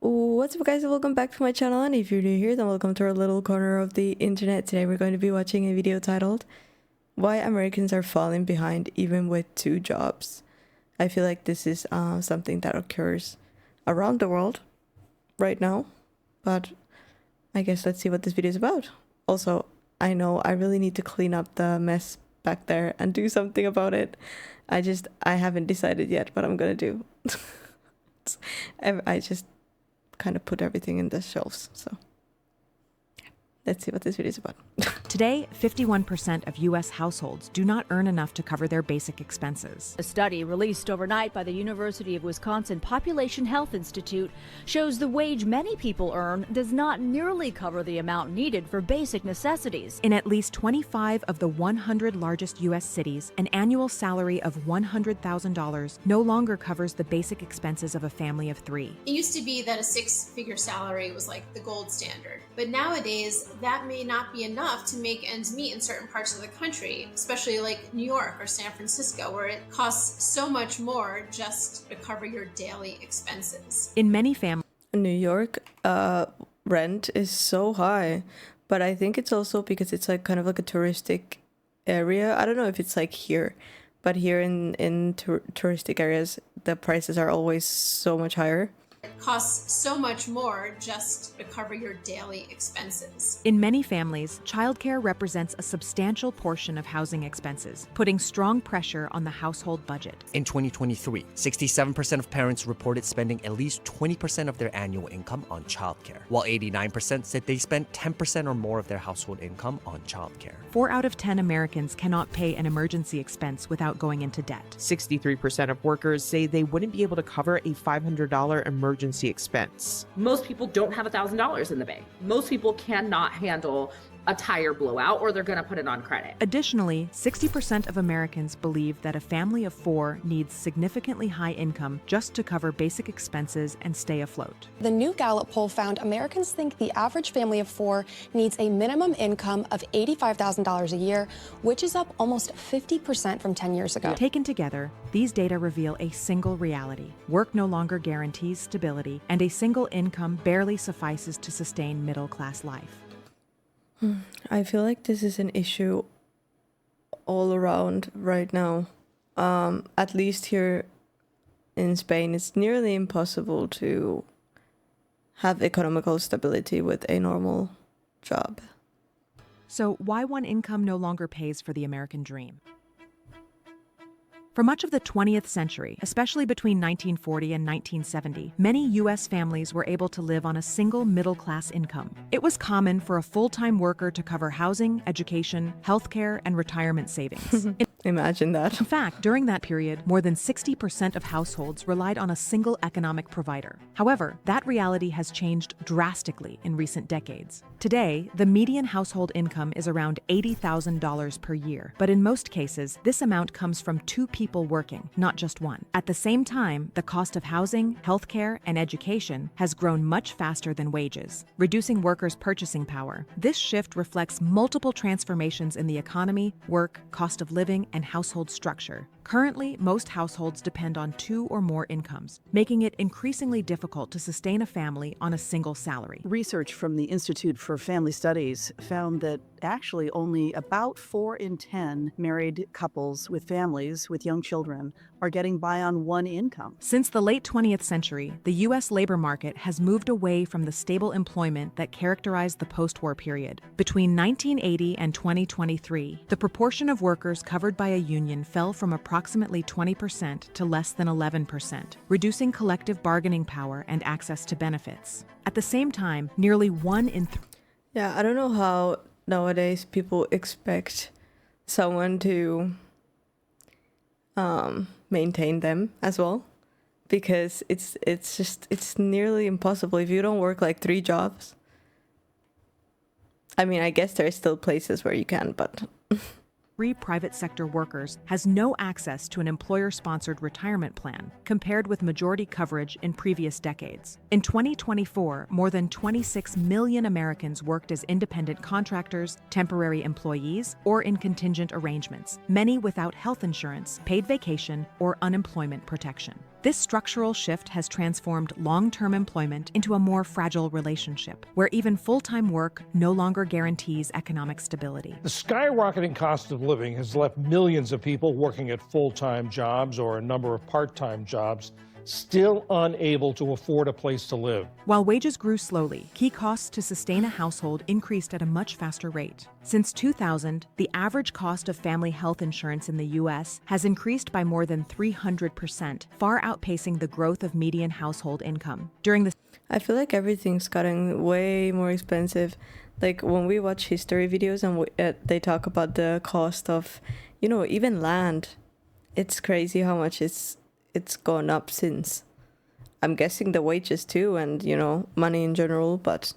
What's up, guys, and welcome back to my channel. And if you're new here, then welcome to our little corner of the internet. Today we're going to be watching a video titled Why Americans Are Falling Behind Even with 2 Jobs. I feel like this is something that occurs around the world right now, but I guess let's see what this video is about. Also, I know I really need to clean up the mess back there and do something about it. I haven't decided yet what I'm gonna do. I just kind of put everything in the shelves, so let's see what this video is about. Today, 51% of U.S. households do not earn enough to cover their basic expenses. A study released overnight by the University of Wisconsin Population Health Institute shows the wage many people earn does not nearly cover the amount needed for basic necessities. In at least 25 of the 100 largest U.S. cities, an annual salary of $100,000 no longer covers the basic expenses of a family of 3. It used to be that a 6-figure salary was like the gold standard, but nowadays that may not be enough to make ends meet in certain parts of the country, especially like New York or San Francisco, where it costs so much more just to cover your daily expenses. In many families, New York, rent is so high, but I think it's also because it's like kind of like a touristic area. I don't know if it's like here, but here in touristic areas, the prices are always so much higher. It costs so much more just to cover your daily expenses. In many families, childcare represents a substantial portion of housing expenses, putting strong pressure on the household budget. In 2023, 67% of parents reported spending at least 20% of their annual income on childcare, while 89% said they spent 10% or more of their household income on childcare. 4 out of 10 Americans cannot pay an emergency expense without going into debt. 63% of workers say they wouldn't be able to cover a $500 emergency expense. Most people don't have $1,000 in the bank. Most people cannot handle a tire blowout, or they're going to put it on credit. Additionally, 60% of Americans believe that a family of 4 needs significantly high income just to cover basic expenses and stay afloat. The new Gallup poll found Americans think the average family of 4 needs a minimum income of $85,000 a year, which is up almost 50% from 10 years ago. Taken together, these data reveal a single reality. Work no longer guarantees stability, and a single income barely suffices to sustain middle-class life. I feel like this is an issue all around right now. At least here in Spain, it's nearly impossible to have economical stability with a normal job. So why one income no longer pays for the American dream? For much of the 20th century, especially between 1940 and 1970, many U.S. families were able to live on a single middle-class income. It was common for a full-time worker to cover housing, education, healthcare, and retirement savings. Imagine that. In fact, during that period, more than 60% of households relied on a single economic provider. However, that reality has changed drastically in recent decades. Today, the median household income is around $80,000 per year, but in most cases, this amount comes from 2 people working, not just one. At the same time, the cost of housing, healthcare, and education has grown much faster than wages, reducing workers' purchasing power. This shift reflects multiple transformations in the economy, work, cost of living, and household structure. Currently, most households depend on 2 or more incomes, making it increasingly difficult to sustain a family on a single salary. Research from the Institute for Family Studies found that actually only about 4 in 10 married couples with families with young children are getting by on 1 income. Since the late 20th century, the U.S. labor market has moved away from the stable employment that characterized the post-war period. Between 1980 and 2023, the proportion of workers covered by a union fell from approximately 20% to less than 11%, reducing collective bargaining power and access to benefits. At the same time, nearly 1 in 3... Yeah, I don't know how nowadays people expect someone to maintain them as well, because it's nearly impossible if you don't work like 3 jobs. I mean, I guess there are still places where you can, but private sector workers has no access to an employer-sponsored retirement plan, compared with majority coverage in previous decades. In 2024, more than 26 million Americans worked as independent contractors, temporary employees, or in contingent arrangements, many without health insurance, paid vacation, or unemployment protection. This structural shift has transformed long-term employment into a more fragile relationship, where even full-time work no longer guarantees economic stability. The skyrocketing cost of living has left millions of people working at full-time jobs or a number of part-time jobs still unable to afford a place to live. While wages grew slowly, key costs to sustain a household increased at a much faster rate. Since 2000, the average cost of family health insurance in the U.S. has increased by more than 300%, far outpacing the growth of median household income. I feel like everything's gotten way more expensive. Like when we watch history videos and they talk about the cost of, even land, it's crazy how much it's gone up since. I'm guessing the wages too and, money in general, but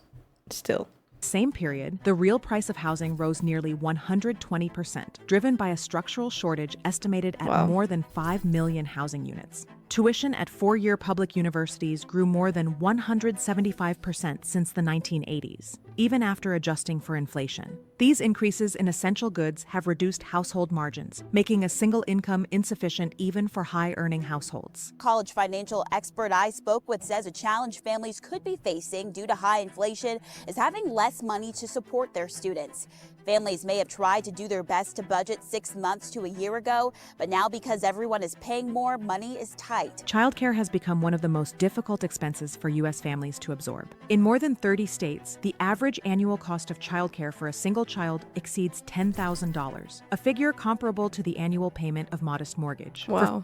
still. Same period, the real price of housing rose nearly 120%, driven by a structural shortage estimated at more than 5 million housing units. Tuition at four-year public universities grew more than 175% since the 1980s, even after adjusting for inflation. These increases in essential goods have reduced household margins, making a single income insufficient even for high-earning households. College financial expert I spoke with says a challenge families could be facing due to high inflation is having less money to support their students. Families may have tried to do their best to budget 6 months to a year ago, but now because everyone is paying more, money is tight. Childcare has become one of the most difficult expenses for U.S. families to absorb. In more than 30 states, the average annual cost of childcare for a single child exceeds $10,000, a figure comparable to the annual payment of modest mortgage. Wow,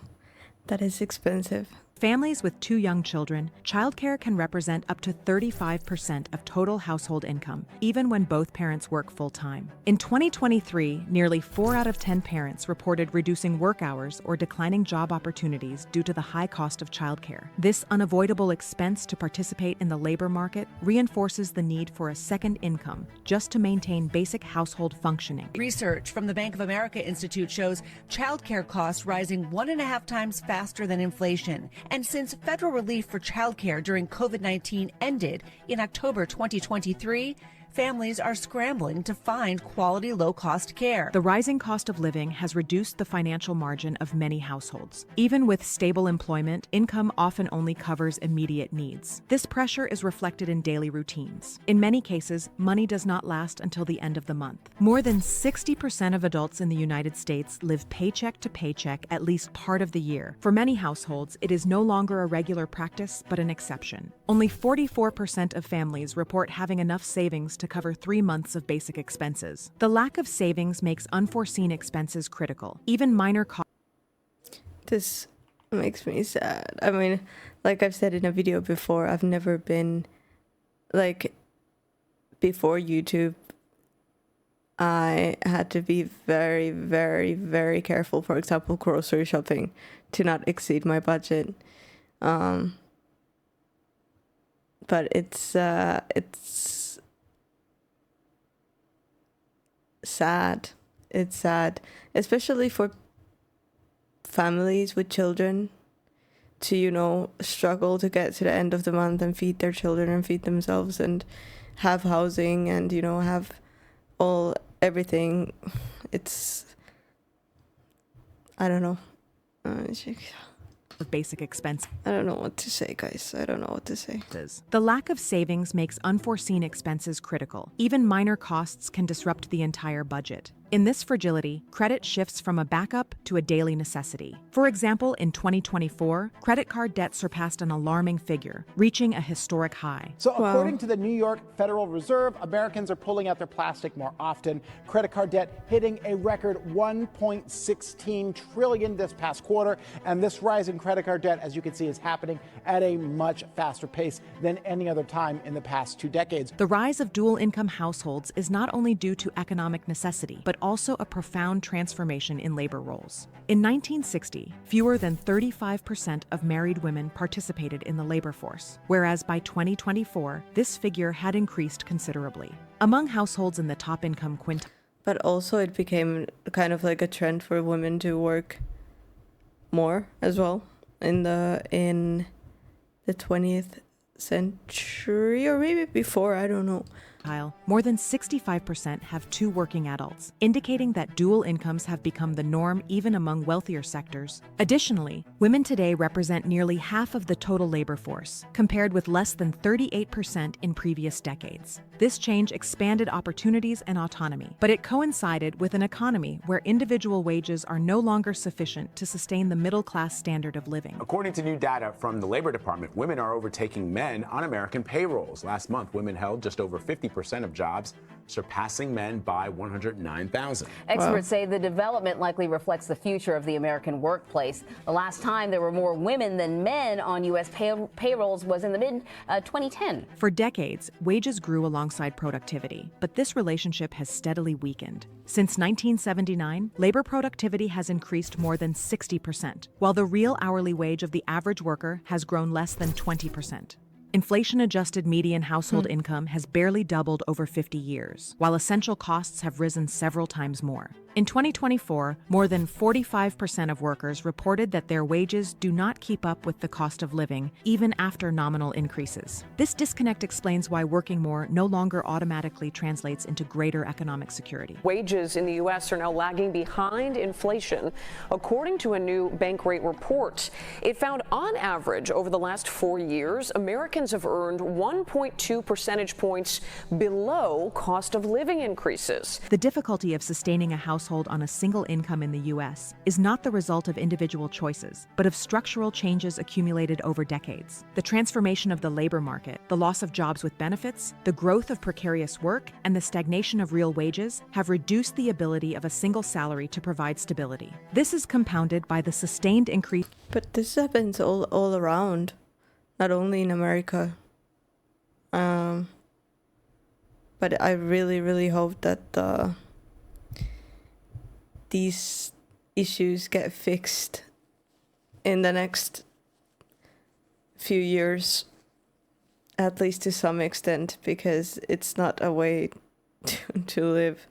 that is expensive. Families with 2 young children, childcare can represent up to 35% of total household income, even when both parents work full-time. In 2023, nearly 4 out of 10 parents reported reducing work hours or declining job opportunities due to the high cost of childcare. This unavoidable expense to participate in the labor market reinforces the need for a second income just to maintain basic household functioning. Research from the Bank of America Institute shows childcare costs rising 1.5 times faster than inflation. And since federal relief for childcare during COVID-19 ended in October 2023, families are scrambling to find quality, low-cost care. The rising cost of living has reduced the financial margin of many households. Even with stable employment, income often only covers immediate needs. This pressure is reflected in daily routines. In many cases, money does not last until the end of the month. More than 60% of adults in the United States live paycheck to paycheck at least part of the year. For many households, it is no longer a regular practice, but an exception. Only 44% of families report having enough savings to cover 3 months of basic expenses. The lack of savings makes unforeseen expenses critical. Even minor costs. This makes me sad. I mean, like I've said in a video before, I've never been, before YouTube, I had to be very, very, very careful, for example, grocery shopping, to not exceed my budget. But it's sad. It's sad, especially for families with children to, struggle to get to the end of the month and feed their children and feed themselves and have housing and, have everything. It's, I don't know. Of basic expense. I don't know what to say, guys. I don't know what to say. The lack of savings makes unforeseen expenses critical. Even minor costs can disrupt the entire budget. In this fragility, credit shifts from a backup to a daily necessity. For example, in 2024, credit card debt surpassed an alarming figure, reaching a historic high. So according to the New York Federal Reserve, Americans are pulling out their plastic more often. Credit card debt hitting a record $1.16 trillion this past quarter. And this rise in credit card debt, as you can see, is happening at a much faster pace than any other time in the past 2 decades. The rise of dual-income households is not only due to economic necessity, but also a profound transformation in labor roles. In 1960, fewer than 35% of married women participated in the labor force, whereas by 2024, this figure had increased considerably. Among households in the top income quintile. But also it became kind of like a trend for women to work more as well in the 20th century, or maybe before, I don't know. more than 65% have 2 working adults, indicating that dual incomes have become the norm even among wealthier sectors. Additionally, women today represent nearly half of the total labor force, compared with less than 38% in previous decades. This change expanded opportunities and autonomy, but it coincided with an economy where individual wages are no longer sufficient to sustain the middle-class standard of living. According to new data from the Labor Department, women are overtaking men on American payrolls. Last month, women held just over 50% of jobs, surpassing men by 109,000. Experts say the development likely reflects the future of the American workplace. The last time there were more women than men on U.S. payrolls was in the mid-2010. For decades, wages grew alongside productivity, but this relationship has steadily weakened. Since 1979, labor productivity has increased more than 60%, while the real hourly wage of the average worker has grown less than 20%. Inflation-adjusted median household income has barely doubled over 50 years, while essential costs have risen several times more. In 2024, more than 45% of workers reported that their wages do not keep up with the cost of living, even after nominal increases. This disconnect explains why working more no longer automatically translates into greater economic security. Wages in the U.S. are now lagging behind inflation, according to a new bank rate report. It found on average over the last 4 years, Americans have earned 1.2 percentage points below cost of living increases. The difficulty of sustaining a household on a single income in the U.S. is not the result of individual choices, but of structural changes accumulated over decades. The transformation of the labor market, the loss of jobs with benefits, the growth of precarious work, and the stagnation of real wages have reduced the ability of a single salary to provide stability. This is compounded by the sustained increase. But this happens all around, not only in America. But I really hope that these issues get fixed in the next few years, at least to some extent, because it's not a way to live.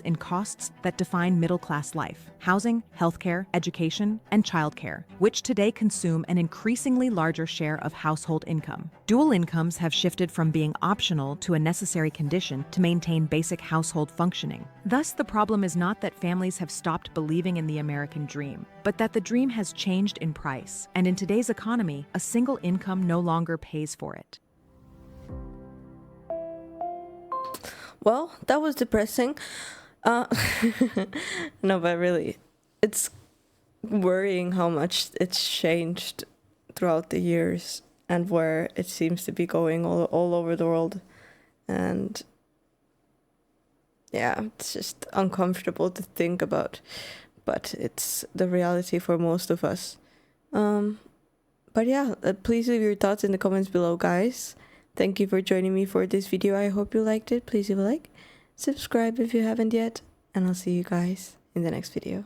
In costs that define middle-class life: housing, healthcare, education, and childcare, which today consume an increasingly larger share of household income. Dual incomes have shifted from being optional to a necessary condition to maintain basic household functioning. Thus, the problem is not that families have stopped believing in the American dream, but that the dream has changed in price, and in today's economy, a single income no longer pays for it. Well, that was depressing. No, but really, it's worrying how much it's changed throughout the years and where it seems to be going all over the world. And yeah, it's just uncomfortable to think about, but it's the reality for most of us. But yeah, please leave your thoughts in the comments below, guys. Thank you for joining me for this video. I hope you liked it. Please leave a like, subscribe if you haven't yet, and I'll see you guys in the next video.